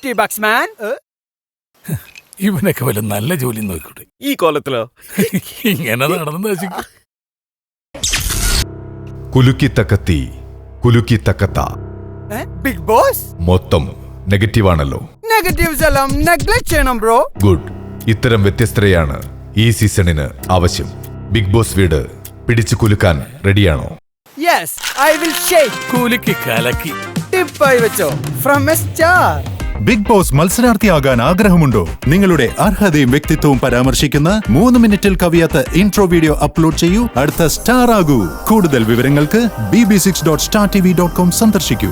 $50, man. ഇവനൊക്കെ വല്ല നല്ല ജോലി നോക്കൂടെ? ഈ കോലത്തിലോ? ഇങ്ങനെ നടന്നു നശിക്കും. കുലുക്കിത്തക്കത്തി കുലുക്കിത്തക്കത്ത. ബിഗ് ബോസ് മൊത്തം നെഗറ്റീവാണല്ലോ. നെഗറ്റീവ്സ് എല്ലാം നെഗ്ലക്ട് ചെയ്യണം ബ്രോ. ഗുഡ്. ഇത്തരം വ്യത്യസ്തരെയാണ് ഈ സീസണിന് ആവശ്യം. ബിഗ് ബോസ് വീട് പിടിച്ചു കുലുക്കാൻ റെഡിയാണോ? Yes, I will shake. കുലുക്കി കലക്കി. ടിപ്പായി വെച്ചോ. From a star. Big Boss മത്സരാർത്ഥിയാകാൻ ആഗ്രഹമുണ്ടോ? നിങ്ങളുടെ അർഹതയും വ്യക്തിത്വവും പരാമർശിക്കുന്ന 3 മിനിറ്റിൽ കവിയാത്ത ഇൻട്രോ വീഡിയോ അപ്ലോഡ് ചെയ്യൂ. അടുത്ത സ്റ്റാർ ആകൂ. കൂടുതൽ വിവരങ്ങൾക്ക് bb6.startv.com സന്ദർശിക്കൂ.